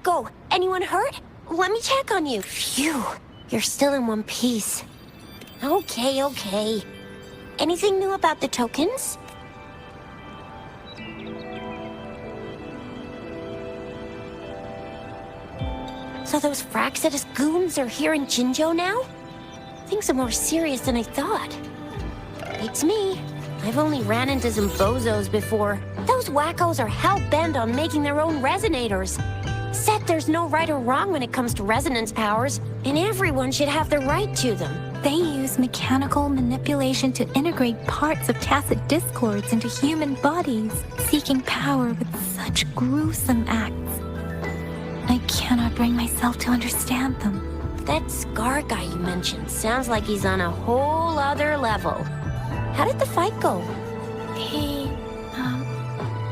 go? Anyone hurt? Let me check on you. Phew, you're still in one piece. Okay. Anything new about the tokens? So those Fraxidus goons are here in Jinzhou now? Things are more serious than I thought. Beats me. I've only ran into some bozos before. Those wackos are hell-bent on making their own resonators. Said there's no right or wrong when it comes to resonance powers, and everyone should have the right to them. They use mechanical manipulation to integrate parts of tacit discords into human bodies, seeking power with such gruesome acts. I cannot bring myself to understand them. That Scar guy you mentioned sounds like he's on a whole other level. How did the fight go?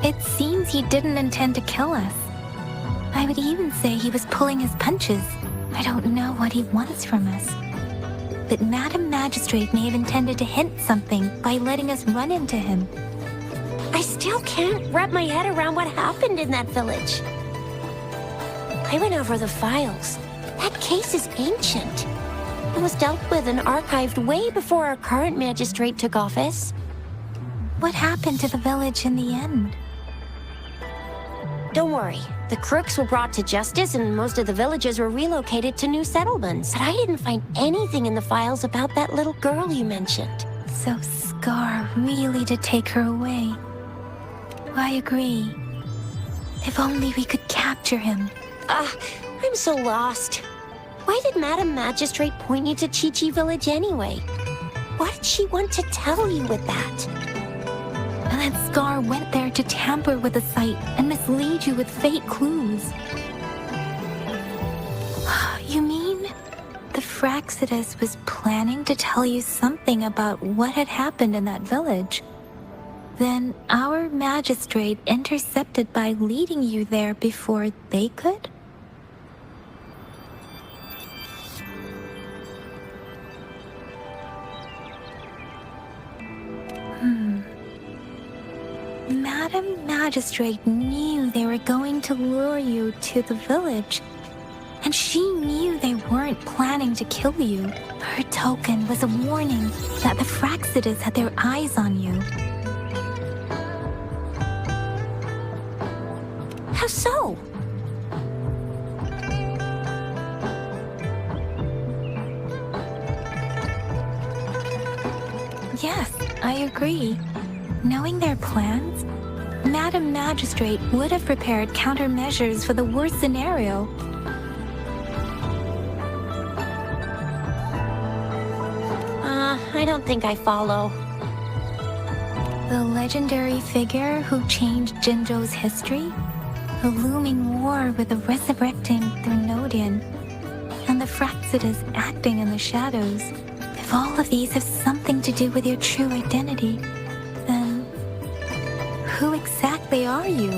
It seems he didn't intend to kill us. I would even say he was pulling his punches. I don't know what he wants from us. But Madam Magistrate may have intended to hint something by letting us run into him. I still can't wrap my head around what happened in that village. I went over the files. That case is ancient. It was dealt with and archived way before our current magistrate took office. What happened to the village in the end? Don't worry. The crooks were brought to justice and most of the villagers were relocated to new settlements. But I didn't find anything in the files about that little girl you mentioned. So Scar really did take her away. I agree. If only we could capture him. I'm so lost. Why did Madam Magistrate point you to Chi-Chi Village anyway? What did she want to tell you with that? And that Scar went there to tamper with the site and mislead you with fake clues. You mean the Fraxidus was planning to tell you something about what had happened in that village? Then our magistrate intercepted by leading you there before they could? Madam Magistrate knew they were going to lure you to the village, and she knew they weren't planning to kill you. Her token was a warning that the Fraxidus had their eyes on you. How so? Yes, I agree. Knowing their plans, Madam Magistrate would have prepared countermeasures for the worst scenario. I don't think I follow. The legendary figure who changed Jinzhou's history? The looming war with the resurrecting Threnodian, and the Fraxidus acting in the shadows. If all of these have something to do with your true identity, then who exactly are you?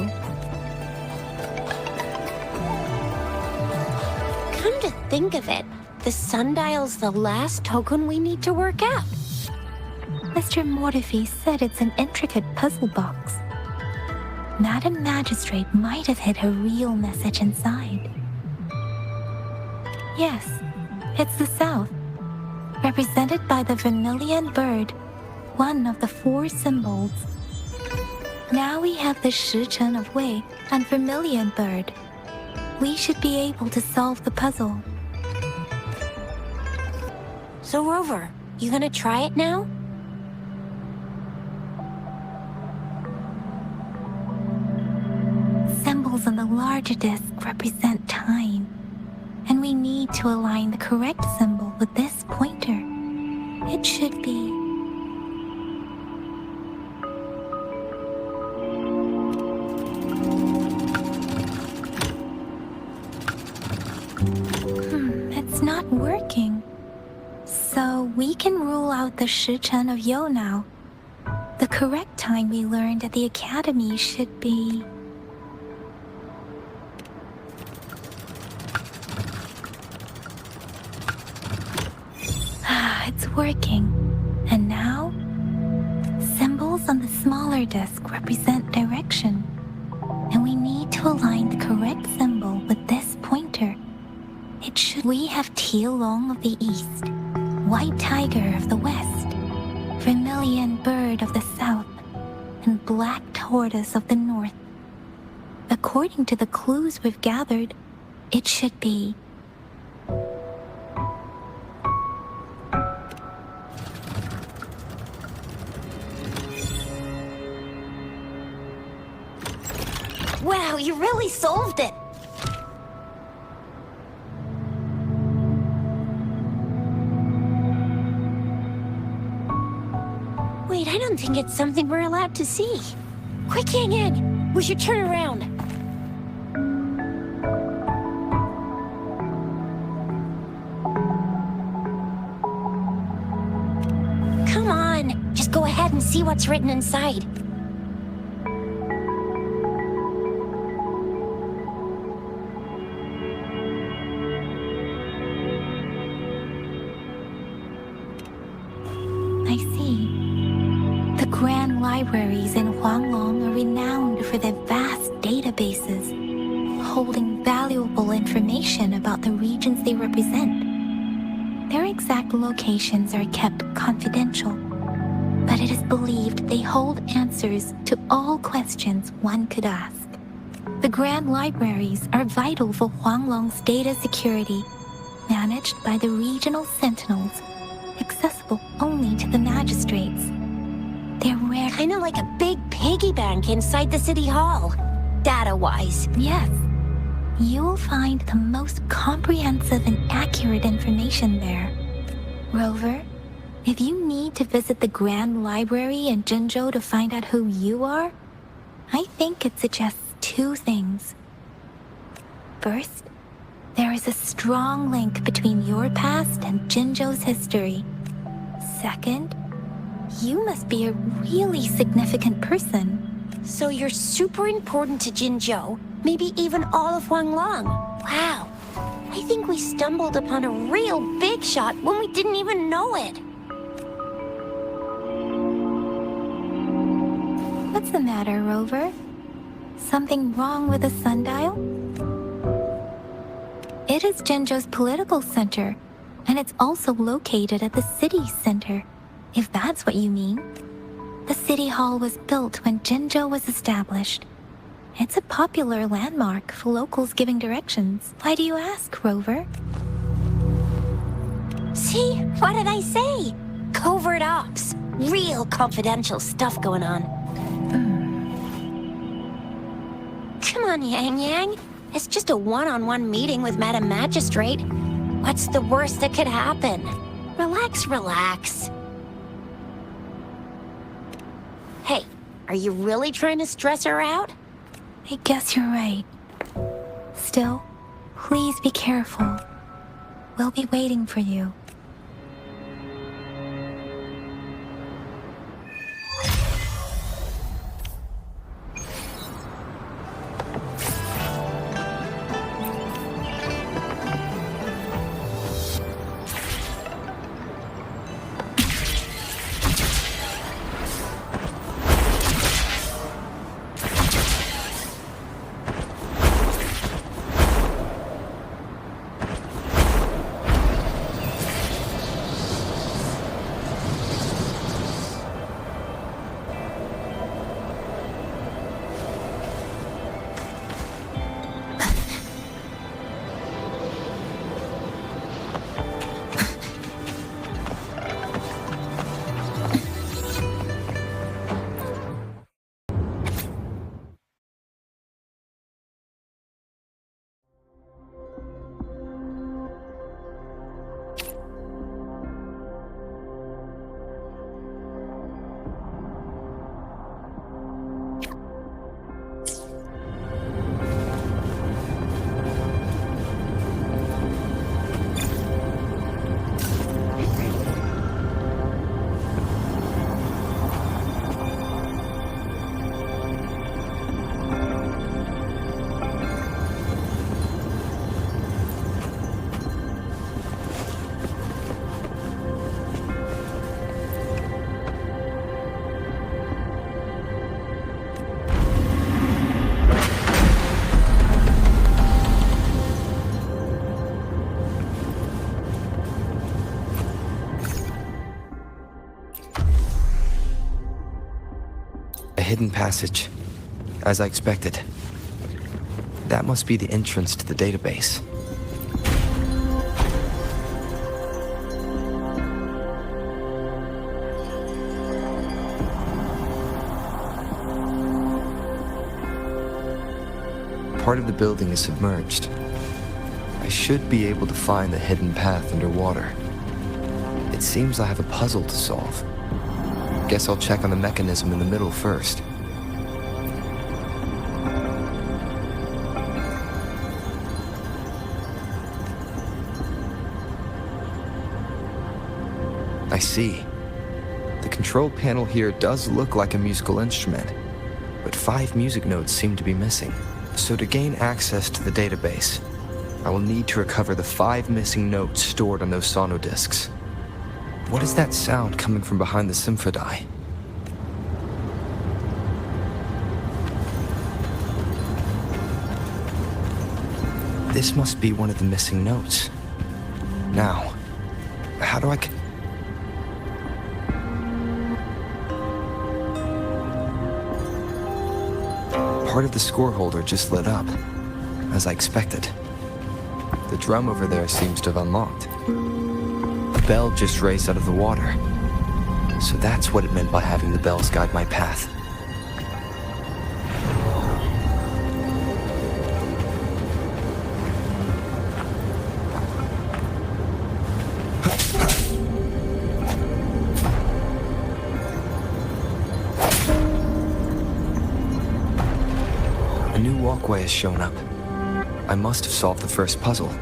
Come to think of it, the sundial's the last token we need to work out. Mr. Mortefi said it's an intricate puzzle box. Madam Magistrate might have hid her real message inside. Yes, it's the South, represented by the vermilion bird, one of the 4 symbols. Now we have the Shichen of Wei and vermilion bird. We should be able to solve the puzzle. So Rover, you gonna try it now? Symbols on the larger disc represent time, and we need to align the correct symbol with this pointer. It should be... it's not working. So we can rule out the Shichen of Yo now. The correct time we learned at the academy should be... It's working. And now, symbols on the smaller disc represent direction. And we need to align the correct symbol with this We have Tealong of the east, white tiger of the west, vermilion bird of the south, and black tortoise of the north. According to the clues we've gathered, it should be... Wow, you really solved it! Wait, I don't think it's something we're allowed to see. Quick, Yang Yang! We should turn around. Come on, just go ahead and see what's written inside. I see. The grand libraries in Huanglong are renowned for their vast databases, holding valuable information about the regions they represent. Their exact locations are kept confidential, but it is believed they hold answers to all questions one could ask. The grand libraries are vital for Huanglong's data security, managed by the regional sentinels, accessible only to the magistrates. They're rare. Kinda like a big piggy bank inside the city hall, data-wise. Yes. You will find the most comprehensive and accurate information there. Rover, if you need to visit the Grand Library in Jinzhou to find out who you are, I think it suggests two things. First, there is a strong link between your past and Jinzhou's history. Second, you must be a really significant person. So you're super important to Jinzhou, maybe even all of Huanglong. Wow, I think we stumbled upon a real big shot when we didn't even know it. What's the matter, Rover? Something wrong with the sundial? It is Jinzhou's political center, and it's also located at the city center, if that's what you mean. The city hall was built when Jinzhou was established. It's a popular landmark for locals giving directions. Why do you ask, Rover? See, what did I say? Covert ops. Real confidential stuff going on. Come on, Yang Yang. It's just a one-on-one meeting with Madam Magistrate. What's the worst that could happen? Relax, relax. Hey, are you really trying to stress her out? I guess you're right. Still, please be careful. We'll be waiting for you. hidden passage. As I expected. That must be the entrance to the database. Part of the building is submerged. I should be able to find the hidden path underwater. It seems I have a puzzle to solve. Guess I'll check on the mechanism in the middle first. I see. The control panel here does look like a musical instrument, but 5 music notes seem to be missing. So to gain access to the database, I will need to recover the 5 missing notes stored on those sonodiscs. What is that sound coming from behind the symphony? This must be one of the missing notes. Now, how do I... Part of the score holder just lit up, as I expected. The drum over there seems to have unlocked. The bell just raised out of the water. So that's what it meant by having the bells guide my path. A new walkway has shown up. I must have solved the first puzzle.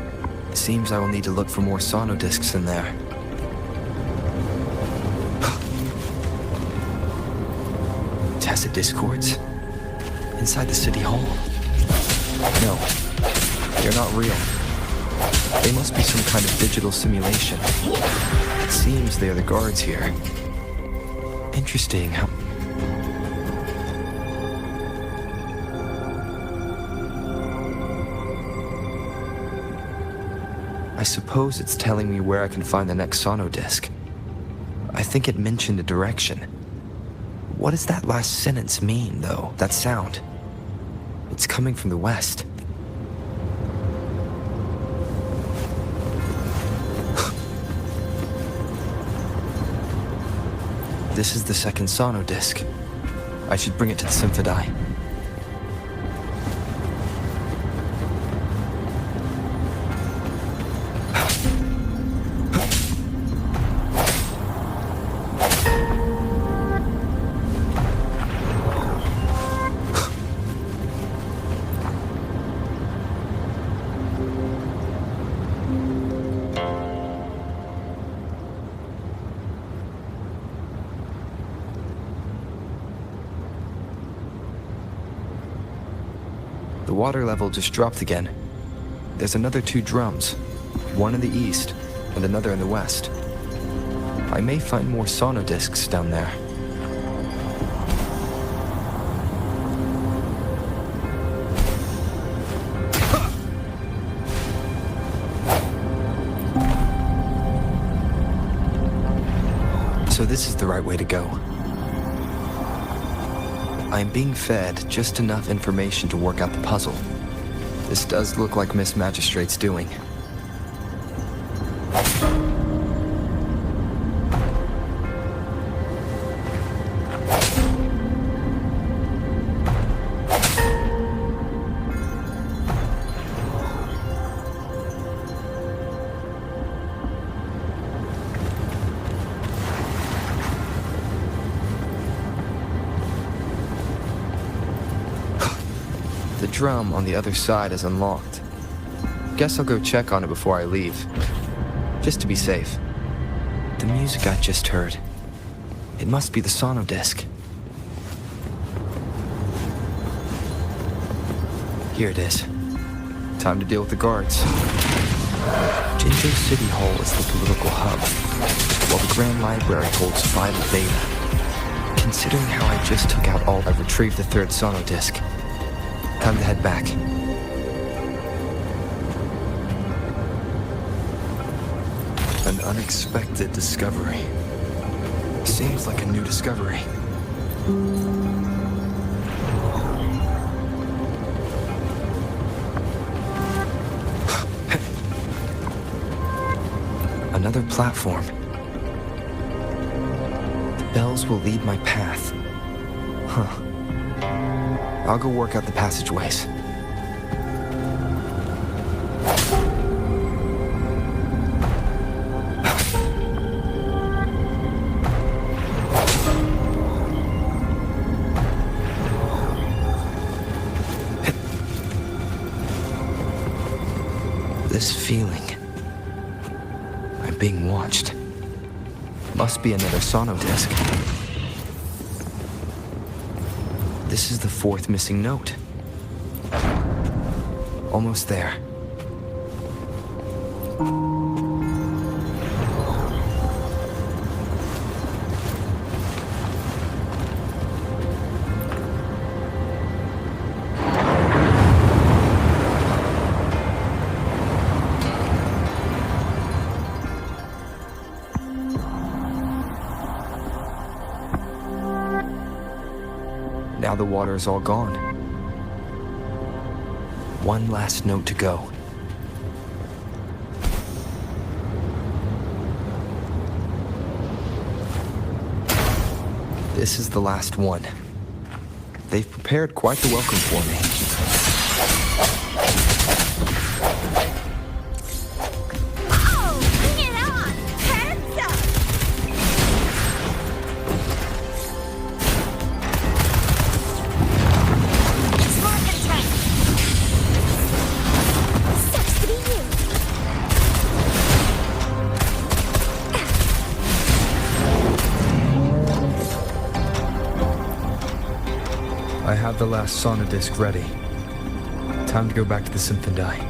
It seems I will need to look for more sonodiscs in there. Tacit discords? Inside the city hall? No, they're not real. They must be some kind of digital simulation. It seems they are the guards here. Interesting how... I suppose it's telling me where I can find the next sonodisc. I think it mentioned a direction. What does that last sentence mean, though? That sound? It's coming from the west. This is the second sonodisc. I should bring it to the symphony. The water level just dropped again. There's another 2 drums, one in the east and another in the west. I may find more sonodiscs down there. So this is the right way to go. I am being fed just enough information to work out the puzzle. This does look like Miss Magistrate's doing. The drum on the other side is unlocked. Guess I'll go check on it before I leave, just to be safe. The music I just heard, it must be the sonodisc. Here it is. Time to deal with the guards. Jinzhou City Hall is the political hub, while the Grand Library holds vital data. Considering how I just took out all, I've retrieved the 3rd sonodisc. Time to head back. An unexpected discovery. Seems like a new discovery. Another platform. The bells will lead my path. Huh. I'll go work out the passageways. This feeling. I'm being watched. Must be another sono disc. This is the fourth missing note. Almost there. Now the water is all gone. One last note to go. This is the last one. They've prepared quite the welcome for me. I have the last sonodisc ready. Time to go back to the Symphondai.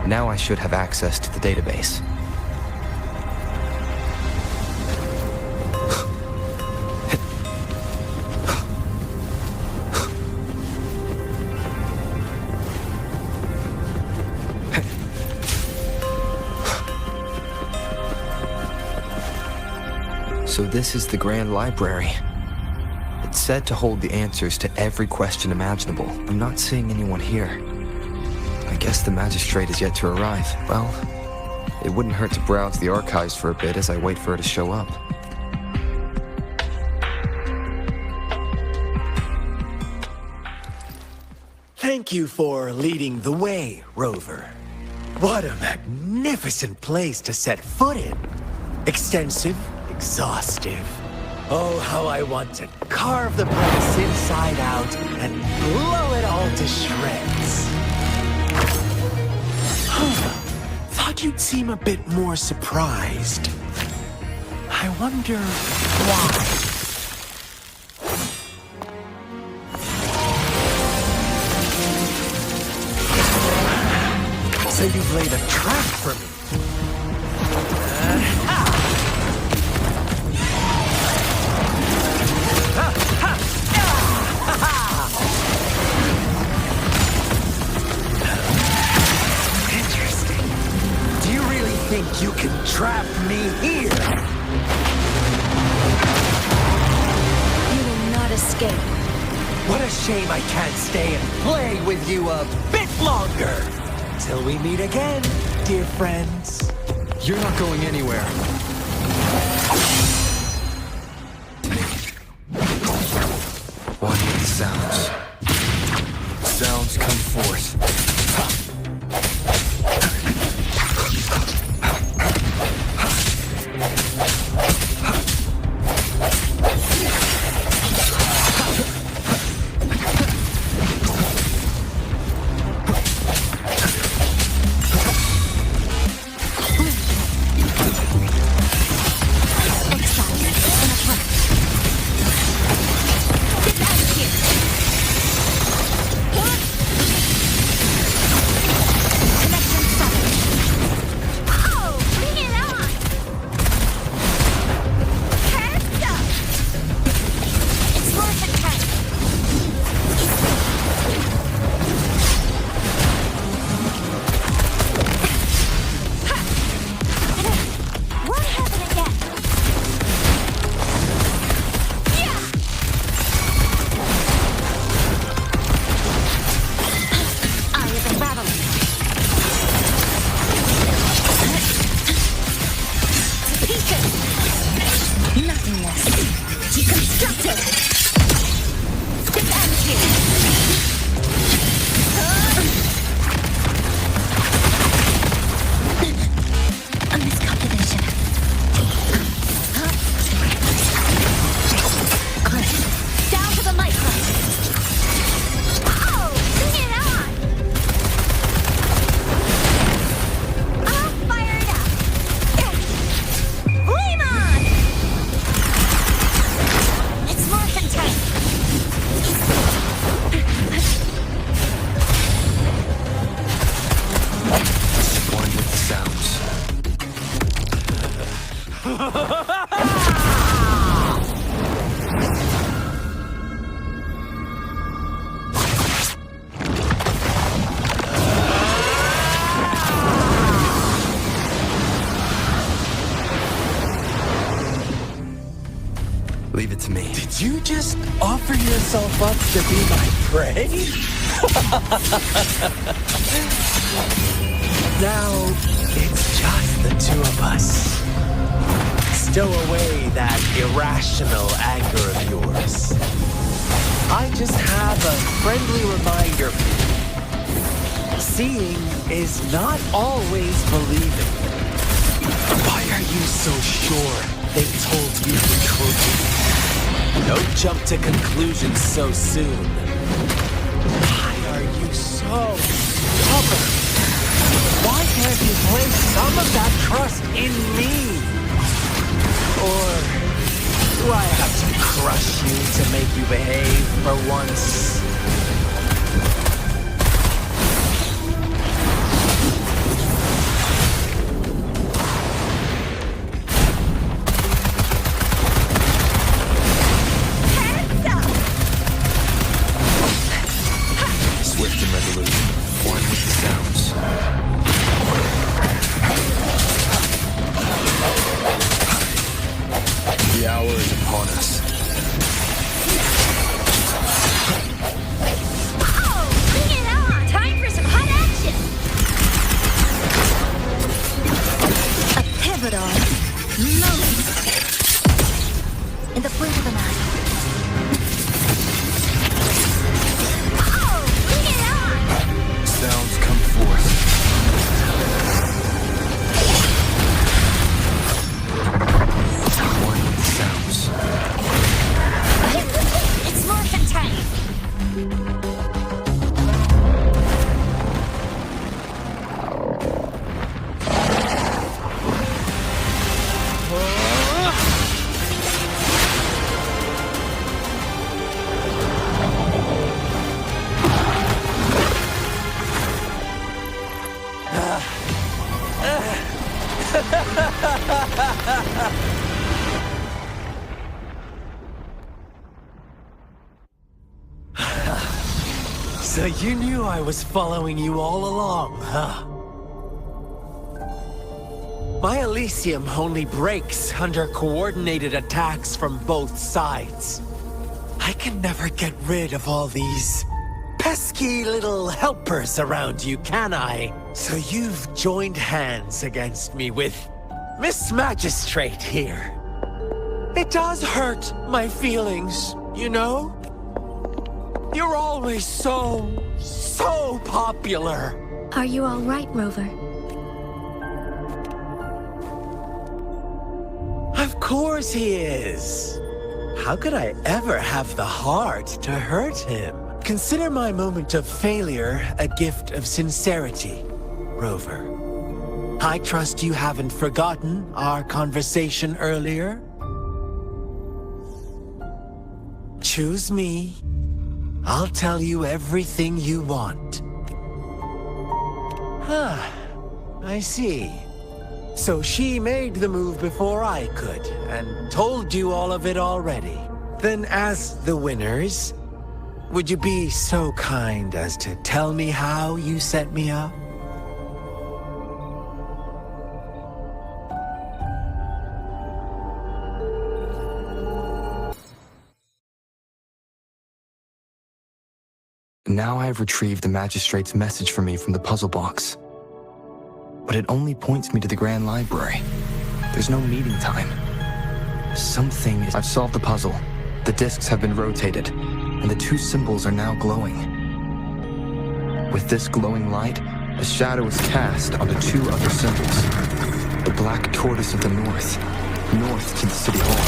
Now I should have access to the database. So this is the Grand Library. It's said to hold the answers to every question imaginable. I'm not seeing anyone here. I guess the magistrate is yet to arrive. Well, it wouldn't hurt to browse the archives for a bit as I wait for her to show up. Thank you for leading the way, Rover. What a magnificent place to set foot in. Extensive, exhaustive. Oh, how I want to carve the place inside out and blow it all to shreds. Thought you'd seem a bit more surprised. I wonder why. So you've laid a trap for me. Interesting. Do you really think you can trap me here? You will not escape. What a shame I can't stay and play with you a bit longer. Till we meet again, dear friends. You're not going anywhere. One with the sounds. Sounds come forth. Did you just offer yourself up to be my prey? Now, it's just the two of us. Stow away that irrational anger of yours. I just have a friendly reminder. Seeing is not always believing. Why are you so sure they told you the truth? Don't jump to conclusions so soon. Why are you so stubborn? Why can't you place some of that trust in me? Or do I have to crush you to make you behave for once? Swift and resolute, one with the sounds. The hour is upon us. Oh, bring it on! Time for some hot action! A pivotal moment in the blink of an eye. Oh, bring it on! Sounds come forth. One with the sounds. It's morphin' time! So you knew I was following you all along, huh? My Elysium only breaks under coordinated attacks from both sides. I can never get rid of all these pesky little helpers around you, can I? So you've joined hands against me with Miss Magistrate here. It does hurt my feelings, you know? You're always so popular. Are you all right, Rover? Of course he is. How could I ever have the heart to hurt him? Consider my moment of failure a gift of sincerity, Rover. I trust you haven't forgotten our conversation earlier. Choose me. I'll tell you everything you want. I see. So she made the move before I could, and told you all of it already. Then as the winners, would you be so kind as to tell me how you set me up? Now I have retrieved the magistrate's message for me from the puzzle box. But it only points me to the Grand Library. There's no meeting time. I've solved the puzzle. The discs have been rotated, and the two symbols are now glowing. With this glowing light, a shadow is cast onto two other symbols. The black tortoise of the north to the city hall.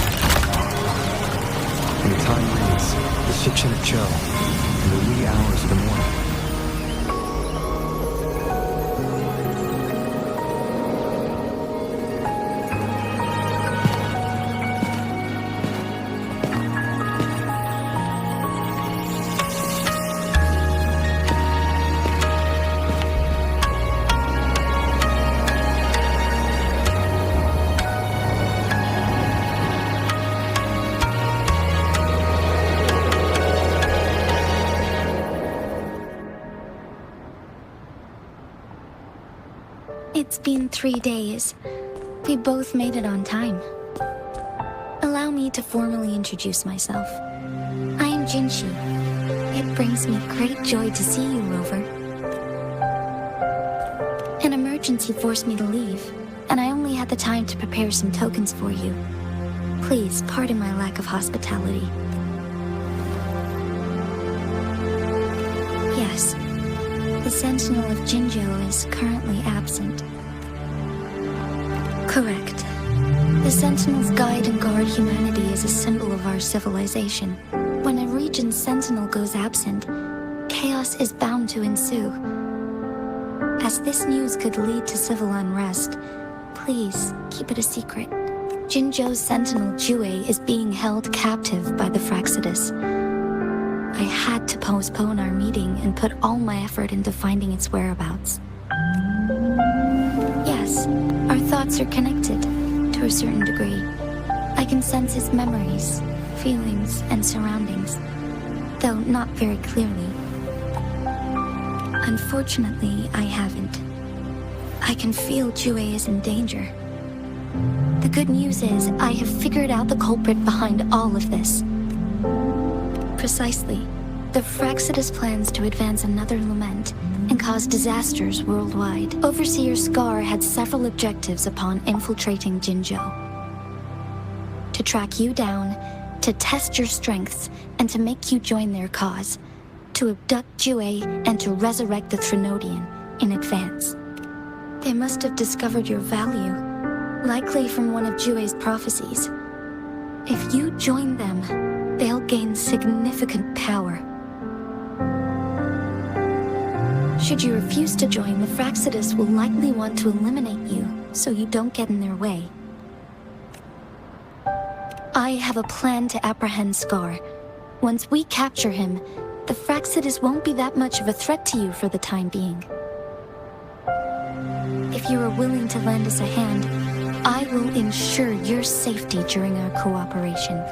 And the time reads, the Shichinachou, in the wee hours of the morning. It's been 3 days. We both made it on time. Allow me to formally introduce myself. I am Jinzhou. It brings me great joy to see you, Rover. An emergency forced me to leave, and I only had the time to prepare some tokens for you. Please pardon my lack of hospitality. Yes, the Sentinel of Jinzhou is currently absent. Correct. The Sentinels guide and guard humanity as a symbol of our civilization. When a region's Sentinel goes absent, chaos is bound to ensue. As this news could lead to civil unrest, please keep it a secret. Jinzhou's Sentinel Jue is being held captive by the Fraxidus. I had to postpone our meeting and put all my effort into finding its whereabouts. Yes, our thoughts are connected, to a certain degree. I can sense his memories, feelings, and surroundings, though not very clearly. Unfortunately, I haven't. I can feel Jue is in danger. The good news is, I have figured out the culprit behind all of this. Precisely. The Fraxidus plans to advance another lament and cause disasters worldwide. Overseer Scar had several objectives upon infiltrating Jinzhou. To track you down, to test your strengths, and to make you join their cause. To abduct Jue and to resurrect the Threnodian in advance. They must have discovered your value, likely from one of Jue's prophecies. If you join them, they'll gain significant power. Should you refuse to join, the Fraxidus will likely want to eliminate you, so you don't get in their way. I have a plan to apprehend Scar. Once we capture him, the Fraxidus won't be that much of a threat to you for the time being. If you are willing to lend us a hand, I will ensure your safety during our cooperation.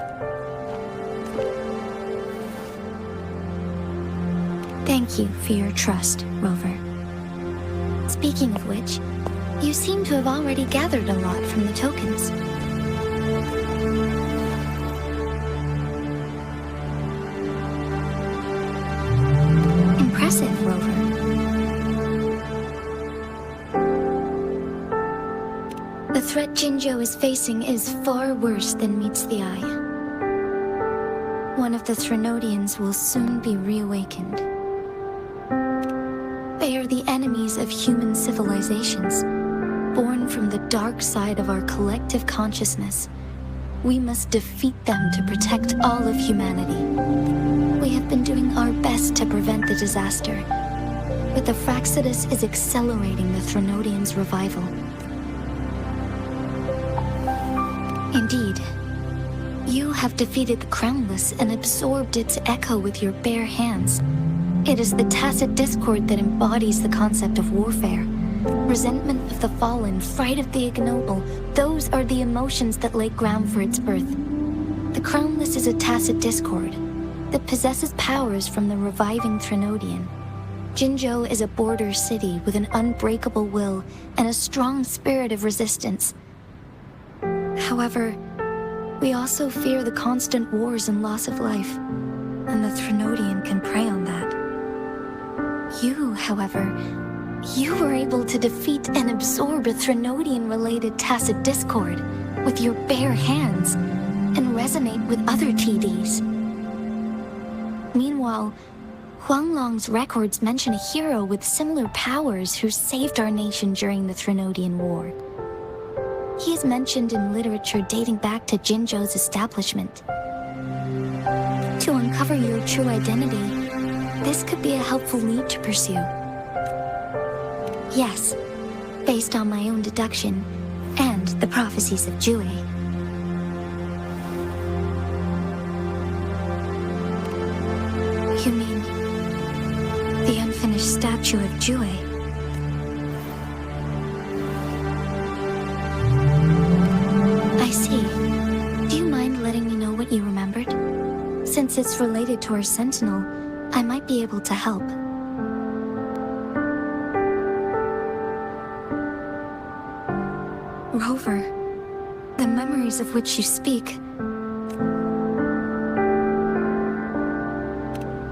Thank you for your trust, Rover. Speaking of which, you seem to have already gathered a lot from the tokens. Impressive, Rover. The threat Jinzhou is facing is far worse than meets the eye. One of the Threnodians will soon be reawakened. They are the enemies of human civilizations, born from the dark side of our collective consciousness. We must defeat them to protect all of humanity. We have been doing our best to prevent the disaster, but the Fraxidus is accelerating the Threnodian's revival. Indeed, you have defeated the Crownless and absorbed its echo with your bare hands. It is the tacit discord that embodies the concept of warfare. Resentment of the fallen, fright of the ignoble, those are the emotions that lay ground for its birth. The Crownless is a tacit discord that possesses powers from the reviving Threnodian. Jinzhou is a border city with an unbreakable will and a strong spirit of resistance. However, we also fear the constant wars and loss of life, and the Threnodian can prey on that. You, however, you were able to defeat and absorb a Threnodian-related tacit discord with your bare hands and resonate with other TDs. Meanwhile, Huanglong's records mention a hero with similar powers who saved our nation during the Threnodian War. He is mentioned in literature dating back to Jinzhou's establishment. To uncover your true identity, this could be a helpful lead to pursue. Yes, based on my own deduction and the prophecies of Jue. You mean the unfinished statue of Jue? I see. Do you mind letting me know what you remembered? Since it's related to our Sentinel, I might be able to help. Rover, the The memories of which you speak.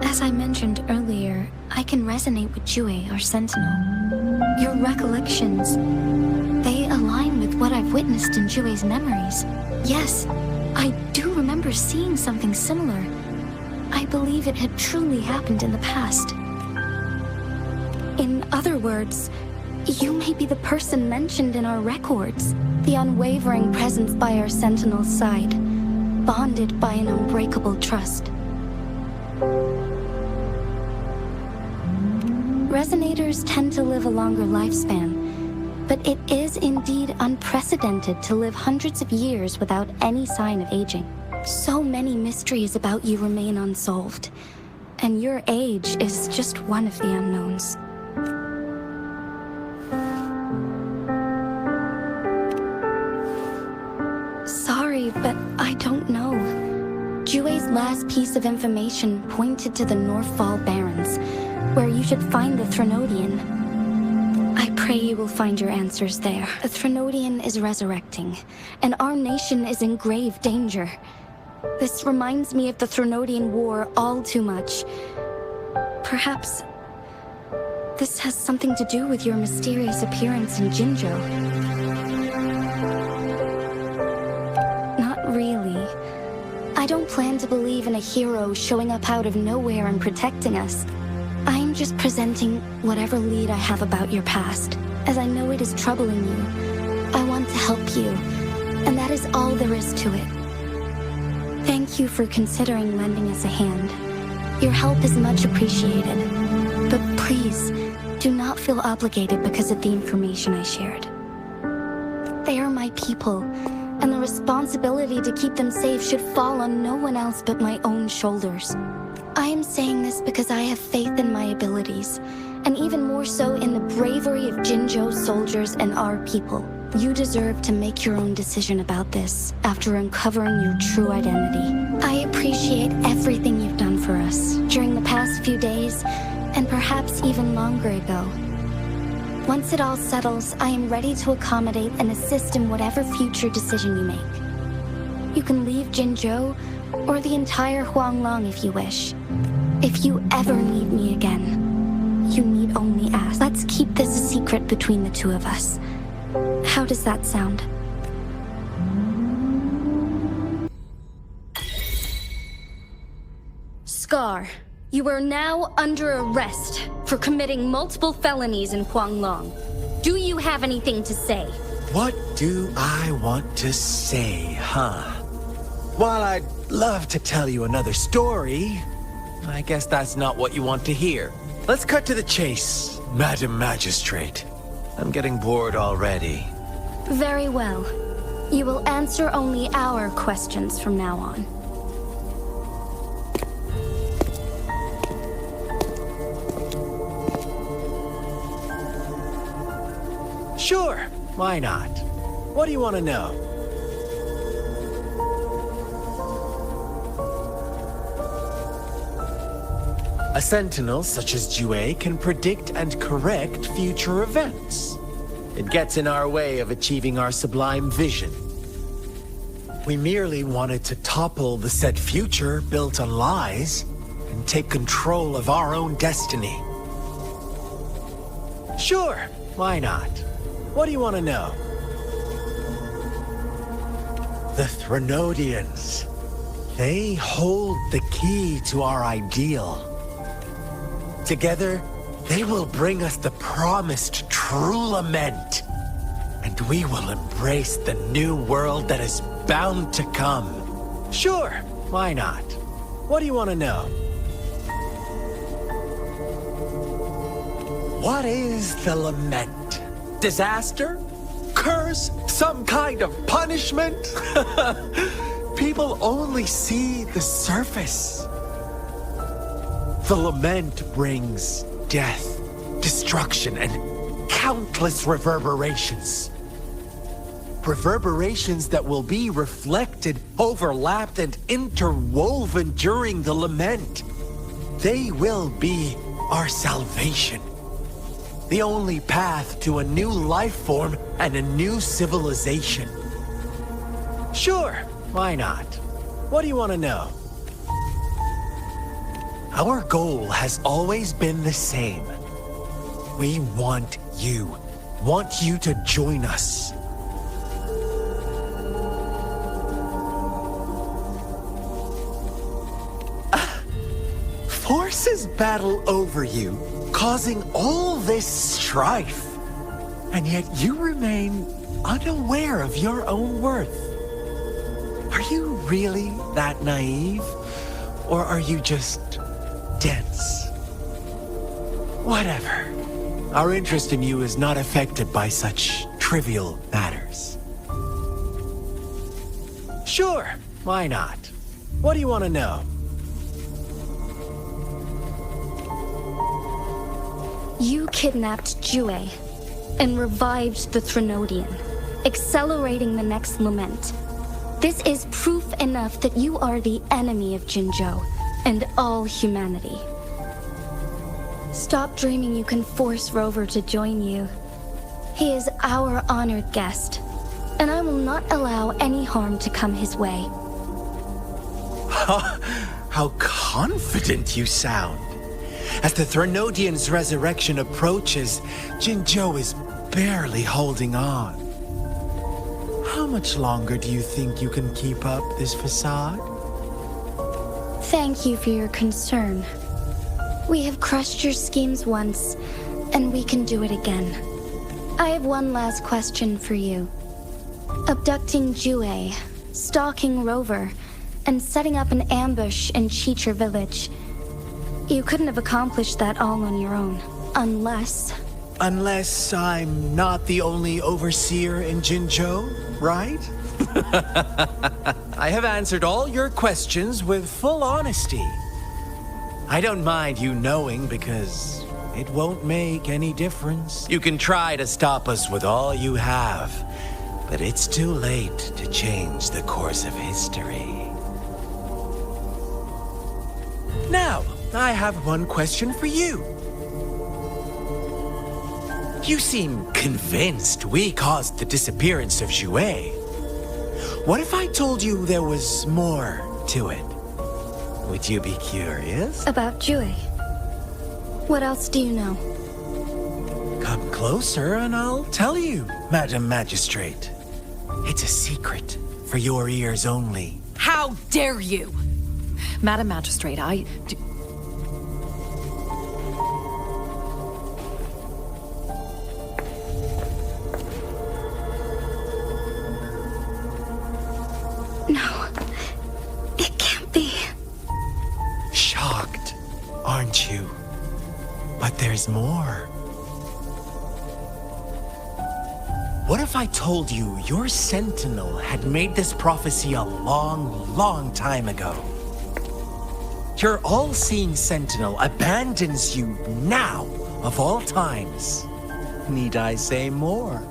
As I mentioned earlier, I can resonate with Jue, our sentinel. Your recollections, they align with what I've witnessed in Jue's memories. Yes, I do remember seeing something similar. I believe it had truly happened in the past. In other words, you may be the person mentioned in our records, the unwavering presence by our sentinel's side, bonded by an unbreakable trust. Resonators tend to live a longer lifespan, but it is indeed unprecedented to live hundreds of years without any sign of aging. So many mysteries about you remain unsolved, and your age is just one of the unknowns. Sorry, but I don't know. Jue's last piece of information pointed to the Northfall Barrens, where you should find the Threnodian. I pray you will find your answers there. The Threnodian is resurrecting, and our nation is in grave danger. This reminds me of the Threnodian War all too much. Perhaps this has something to do with your mysterious appearance in Jinzhou. Not really. I don't plan to believe in a hero showing up out of nowhere and protecting us. I'm just presenting whatever lead I have about your past, as I know it is troubling you. I want to help you, and that is all there is to it. Thank you for considering lending us a hand. Your help is much appreciated, but please, do not feel obligated because of the information I shared. They are my people, and the responsibility to keep them safe should fall on no one else but my own shoulders. I am saying this because I have faith in my abilities, and even more so in the bravery of Jinzhou's soldiers and our people. You deserve to make your own decision about this after uncovering your true identity. I appreciate everything you've done for us during the past few days, and perhaps even longer ago. Once it all settles, I am ready to accommodate and assist in whatever future decision you make. You can leave Jinzhou or the entire Huanglong if you wish. If you ever need me again, you need only ask. Let's keep this a secret between the two of us. How does that sound? Scar, you are now under arrest for committing multiple felonies in Huanglong. Do you have anything to say? What do I want to say, huh? While I'd love to tell you another story, I guess that's not what you want to hear. Let's cut to the chase, Madam Magistrate. I'm getting bored already. Very well. You will answer only our questions from now on. Sure, why not? What do you want to know? A sentinel such as Jue can predict and correct future events. It gets in our way of achieving our sublime vision. We merely wanted to topple the said future built on lies and take control of our own destiny. Sure, why not? What do you want to know? The Threnodians. They hold the key to our ideal. Together, they will bring us the promised true lament. And we will embrace the new world that is bound to come. Sure, why not? What do you want to know? What is the lament? Disaster? Curse? Some kind of punishment? People only see the surface. The lament brings death, destruction, and countless reverberations. Reverberations that will be reflected, overlapped, and interwoven during the lament. They will be our salvation. The only path to a new life form and a new civilization. Sure, why not? What do you want to know? Our goal has always been the same. We want you to join us. Forces battle over you, causing all this strife. And yet you remain unaware of your own worth. Are you really that naive? Or are you just dense? Whatever. Our interest in you is not affected by such trivial matters. Sure, why not? What do you want to know? You kidnapped Jue and revived the Threnodian, accelerating the next lament. This is proof enough that you are the enemy of Jinzhou and all humanity. Stop dreaming you can force Rover to join you. He is our honored guest, and I will not allow any harm to come his way. How confident you sound. As the Threnodian's resurrection approaches, Jinzhou is barely holding on. How much longer do you think you can keep up this facade? Thank you for your concern. We have crushed your schemes once, and we can do it again. I have one last question for you. Abducting Jue, stalking Rover, and setting up an ambush in Cheecher village. You couldn't have accomplished that all on your own, unless... Unless I'm not the only overseer in Jinzhou, right? I have answered all your questions with full honesty. I don't mind you knowing because it won't make any difference. You can try to stop us with all you have, but it's too late to change the course of history. Now, I have one question for you. You seem convinced we caused the disappearance of Jue. What if I told you there was more to it? Would you be curious? About Jue. What else do you know? Come closer and I'll tell you, Madam Magistrate. It's a secret for your ears only. How dare you! Madam Magistrate, No, it can't be. Shocked, aren't you? But there's more. What if I told you your sentinel had made this prophecy a long, long time ago? Your all-seeing sentinel abandons you now, of all times. Need I say more?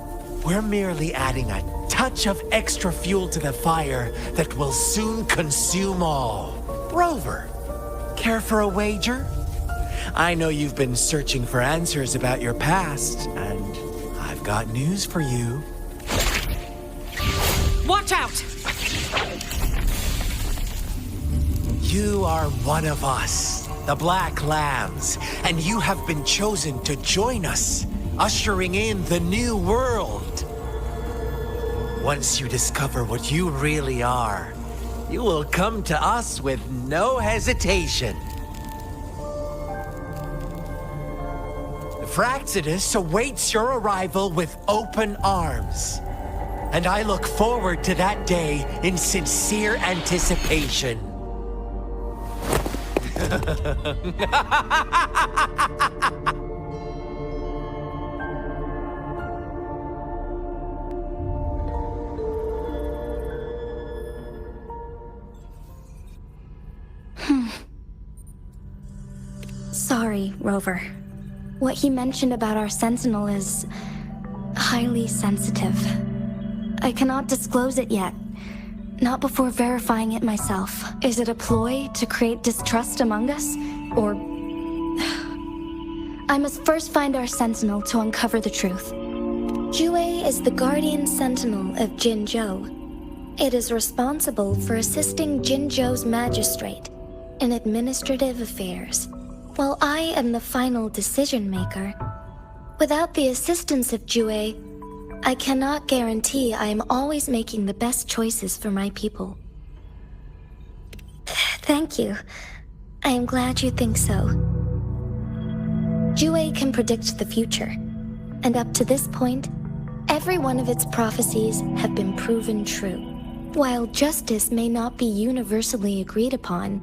We're merely adding a touch of extra fuel to the fire that will soon consume all. Rover, care for a wager? I know you've been searching for answers about your past, and I've got news for you. watch out! You are one of us, the Black Lambs, and you have been chosen to join us, ushering in the new world. Once you discover what you really are, you will come to us with no hesitation. The Fraxidus awaits your arrival with open arms, and I look forward to that day in sincere anticipation. Sorry, Rover. What he mentioned about our sentinel is highly sensitive. I cannot disclose it yet. Not before verifying it myself. Is it a ploy to create distrust among us? Or... I must first find our sentinel to uncover the truth. Jue is the guardian sentinel of Jinzhou. It is responsible for assisting Jinzhou's magistrate in administrative affairs, while I am the final decision maker. Without the assistance of Jue, I cannot guarantee I am always making the best choices for my people. Thank you. I am glad you think so. Jue can predict the future, and up to this point, every one of its prophecies have been proven true. While justice may not be universally agreed upon,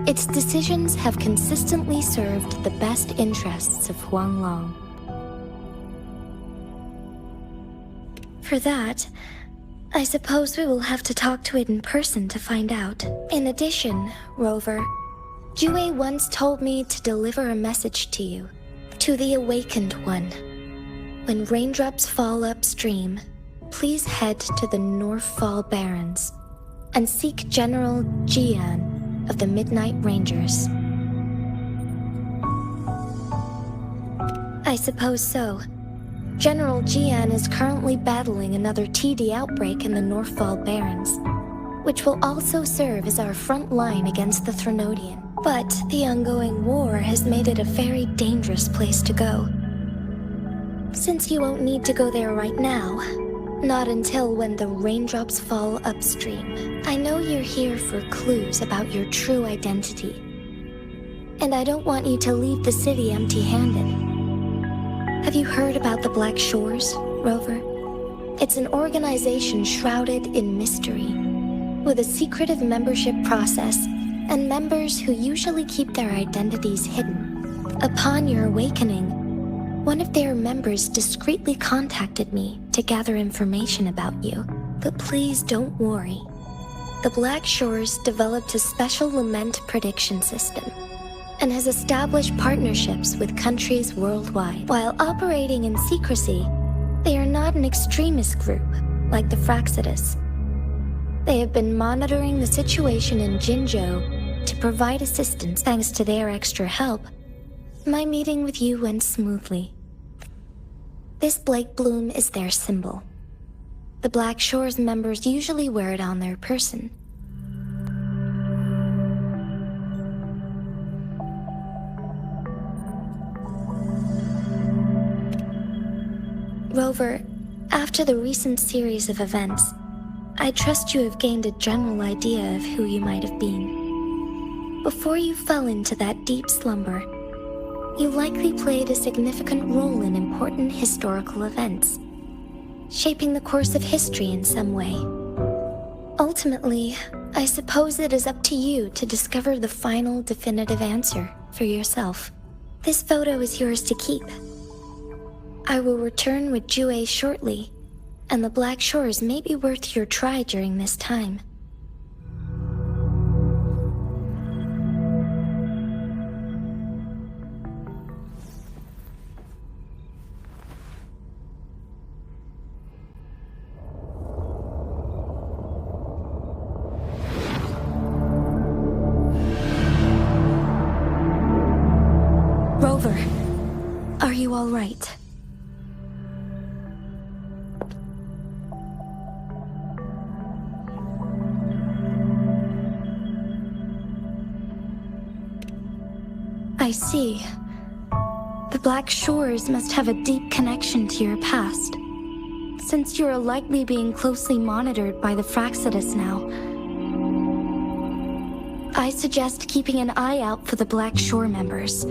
its decisions have consistently served the best interests of Huanglong. For that, I suppose we will have to talk to it in person to find out. In addition, Rover, Jue once told me to deliver a message to you, to the Awakened One. When raindrops fall upstream, please head to the Northfall Barrens and seek General Jian of the Midnight Rangers. I suppose so. General Jian is currently battling another TD outbreak in the Northfall Barrens, which will also serve as our front line against the Threnodian. But the ongoing war has made it a very dangerous place to go. Since you won't need to go there right now, not until when the raindrops fall upstream, I know you're here for clues about your true identity. And I don't want you to leave the city empty-handed. Have you heard about the Black Shores, Rover? It's an organization shrouded in mystery, with a secretive membership process and members who usually keep their identities hidden. Upon your awakening, one of their members discreetly contacted me to gather information about you. But please don't worry. The Black Shores developed a special lament prediction system and has established partnerships with countries worldwide. While operating in secrecy, they are not an extremist group like the Fraxidus. They have been monitoring the situation in Jinzhou to provide assistance. Thanks to their extra help, my meeting with you went smoothly. This Blake Bloom is their symbol. The Black Shores members usually wear it on their person. Rover, after the recent series of events, I trust you have gained a general idea of who you might have been. Before you fell into that deep slumber, you likely played a significant role in important historical events, shaping the course of history in some way. Ultimately, I suppose it is up to you to discover the final definitive answer for yourself. This photo is yours to keep. I will return with Jue shortly, and the Black Shores may be worth your try during this time. Rover, are you all right? I see. The Black Shores must have a deep connection to your past, since you are likely being closely monitored by the Fraxidus now. I suggest keeping an eye out for the Black Shore members.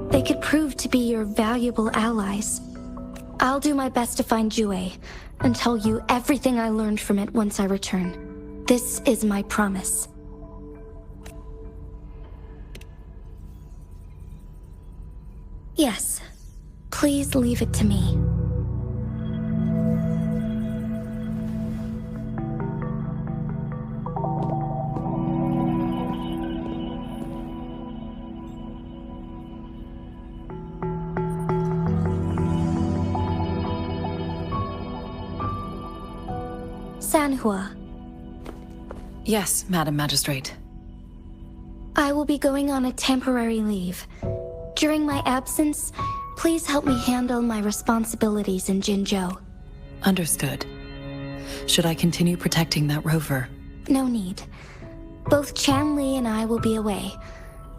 They could prove to be your valuable allies. I'll do my best to find Jue and tell you everything I learned from it once I return. This is my promise. Yes, please leave it to me. Sanhua. Yes, Madam Magistrate. I will be going on a temporary leave. During my absence, please help me handle my responsibilities in Jinzhou. Understood. Should I continue protecting that rover? No need. Both Chanli and I will be away,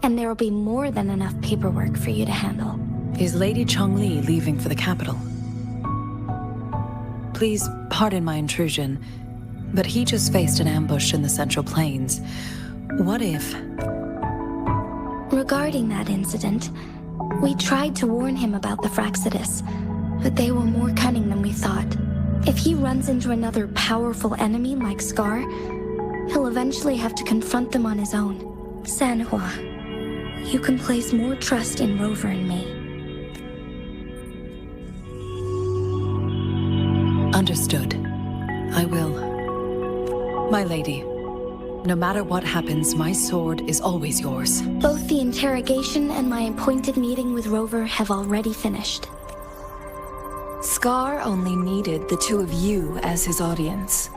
and there will be more than enough paperwork for you to handle. Is Lady Chongli leaving for the capital? Please pardon my intrusion, but he just faced an ambush in the Central Plains. What if... Regarding that incident, we tried to warn him about the Fraxidus, but they were more cunning than we thought. If he runs into another powerful enemy like Scar, he'll eventually have to confront them on his own. Sanhua, you can place more trust in Rover and me. Understood. I will. My lady, no matter what happens, my sword is always yours. Both the interrogation and my appointed meeting with Rover have already finished. Scar only needed the two of you as his audience.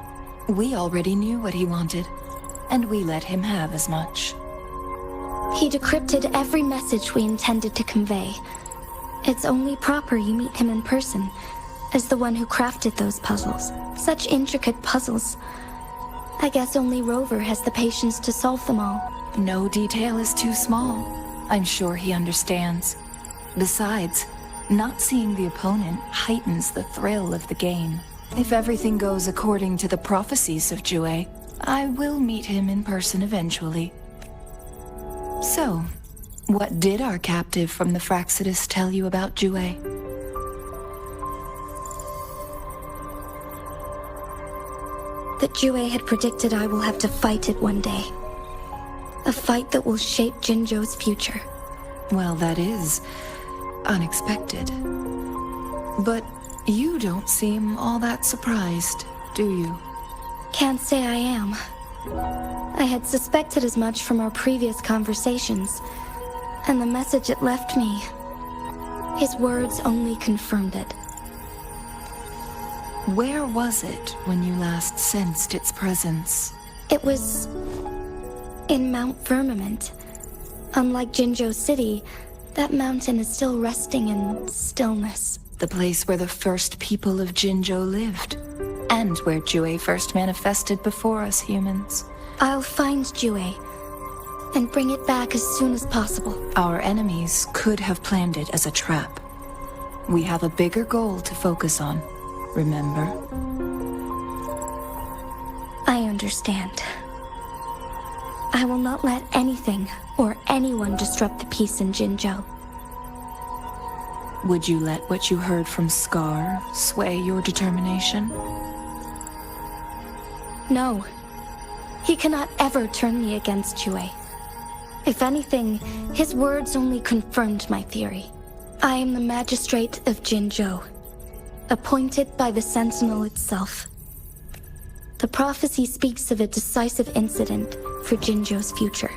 We already knew what he wanted, and we let him have as much. He decrypted every message we intended to convey. It's only proper you meet him in person, as the one who crafted those puzzles. Such intricate puzzles. I guess only Rover has the patience to solve them all. No detail is too small. I'm sure he understands. Besides, not seeing the opponent heightens the thrill of the game. If everything goes according to the prophecies of Jue, I will meet him in person eventually. So, what did our captive from the Fraxidus tell you about Jue? That Jue had predicted I will have to fight it one day. A fight that will shape Jinzhou's future. Well, that is unexpected. But you don't seem all that surprised, do you? Can't say I am. I had suspected as much from our previous conversations, and the message it left me, his words only confirmed it. Where was it when you last sensed its presence? It was in Mount Firmament. Unlike Jinzhou City, that mountain is still resting in stillness. The place where the first people of Jinzhou lived, and where Jue first manifested before us humans. I'll find Jue, and bring it back as soon as possible. Our enemies could have planned it as a trap. We have a bigger goal to focus on, remember? I understand. I will not let anything or anyone disrupt the peace in Jinzhou. Would you let what you heard from Scar sway your determination? No. He cannot ever turn me against Jue. If anything, his words only confirmed my theory. I am the magistrate of Jinzhou, appointed by the Sentinel itself. The prophecy speaks of a decisive incident for Jinzhou's future,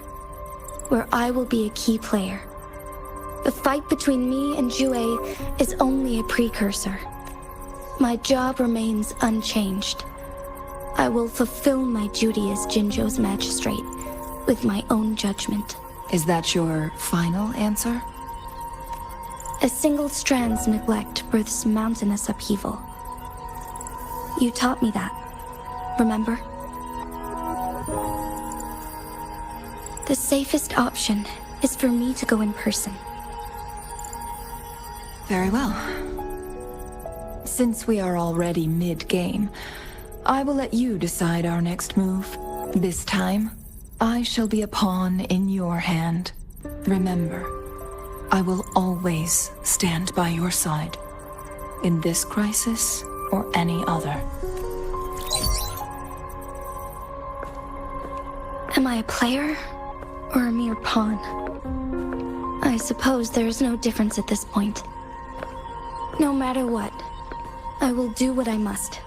where I will be a key player. The fight between me and Jue is only a precursor. My job remains unchanged. I will fulfill my duty as Jinzhou's magistrate with my own judgment. Is that your final answer? A single strand's neglect births mountainous upheaval. You taught me that, remember? The safest option is for me to go in person. Very well. Since we are already mid-game, I will let you decide our next move. This time, I shall be a pawn in your hand. Remember, I will always stand by your side, in this crisis or any other. Am I a player or a mere pawn? I suppose there is no difference at this point. No matter what, I will do what I must.